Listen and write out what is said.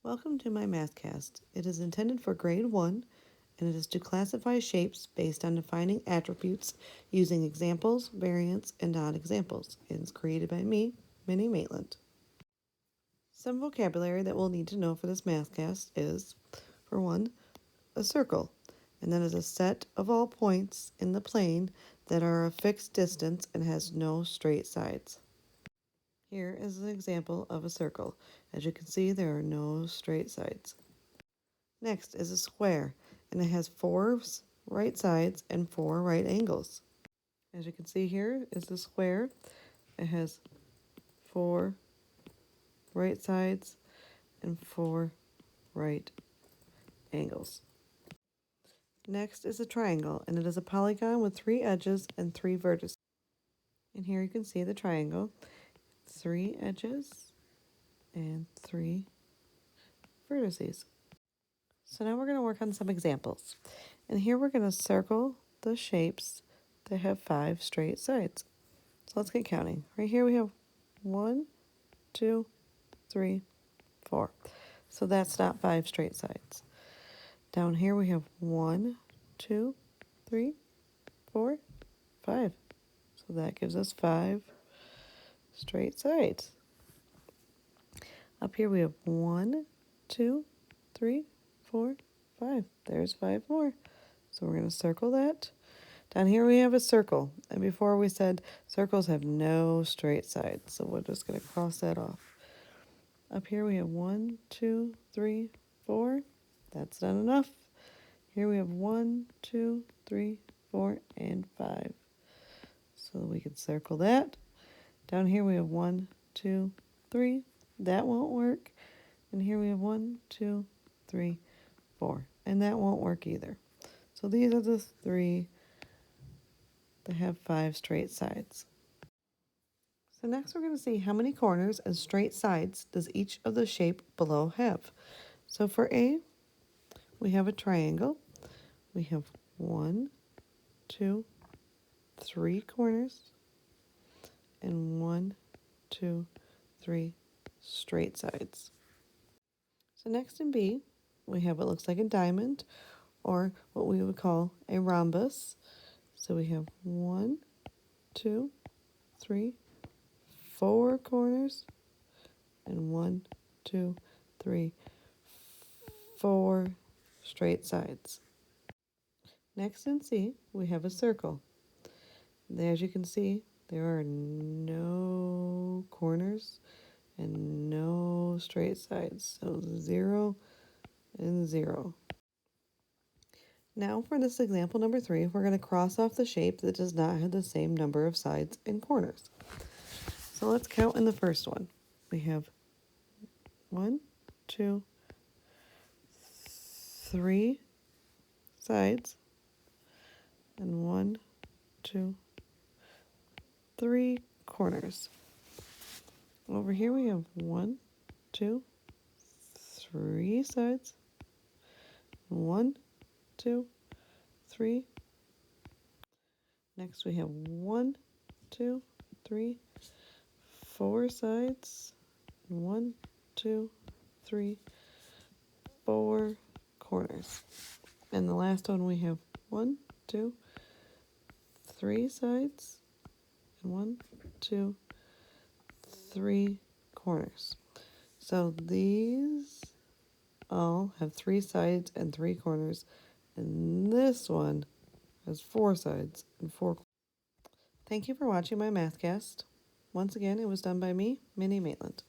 Welcome to my Mathcast. It is intended for grade 1 and it is to classify shapes based on defining attributes using examples, variants, and odd examples. It is created by me, Minnie Maitland. Some vocabulary that we'll need to know for this Mathcast is, for one, a circle, and that is a set of all points in the plane that are a fixed distance and has no straight sides. Here is an example of a circle. As you can see, there are no straight sides. Next is a square, and it has 4 right sides and 4 right angles. As you can see, here is the square. It has 4 right sides and 4 right angles. Next is a triangle, and it is a polygon with 3 edges and 3 vertices. And here you can see the triangle, 3 edges and 3 vertices. So now we're going to work on some examples. And here we're going to circle the shapes that have 5 straight sides. So let's get counting. Right here we have 1, 2, 3, 4. So that's not 5 straight sides. Down here we have 1, 2, 3, 4, 5. So that gives us 5 straight sides. Up here we have 1, 2, 3, 4, 5. There's 5 more. So we're going to circle that. Down here we have a circle. And before we said circles have no straight sides. So we're just going to cross that off. Up here we have 1, 2, 3, 4. That's not enough. Here we have 1, 2, 3, 4, and 5. So we can circle that. Down here we have 1, 2, 3. That won't work. And here we have 1, 2, 3, 4. And that won't work either. So these are the 3 that have 5 straight sides. So next we're going to see how many corners and straight sides does each of the shape below have. So for A, we have a triangle. We have 1, 2, 3 corners and 1, 2, 3 straight sides. So next in B, we have what looks like a diamond or what we would call a rhombus. So we have 1, 2, 3, 4 corners and 1, 2, 3, 4 straight sides. Next in C, we have a circle. As you can see, there are no corners and no straight sides. So 0 and 0. Now for this example number 3, we're going to cross off the shape that does not have the same number of sides and corners. So let's count in the first one. We have 1, 2, 3 sides and 1, 2, 3 corners. Over here we have 1, 2, 3 sides, 1, 2, 3. Next we have 1, 2, 3, 4 sides, 1, 2, 3, 4 corners. And the last one we have 1, 2, 3 sides, and 1, 2, 3 corners. So these all have 3 sides and 3 corners, and this one has 4 sides and 4 corners. Thank you for watching my Mathcast. Once again, it was done by me, Minnie Maitland.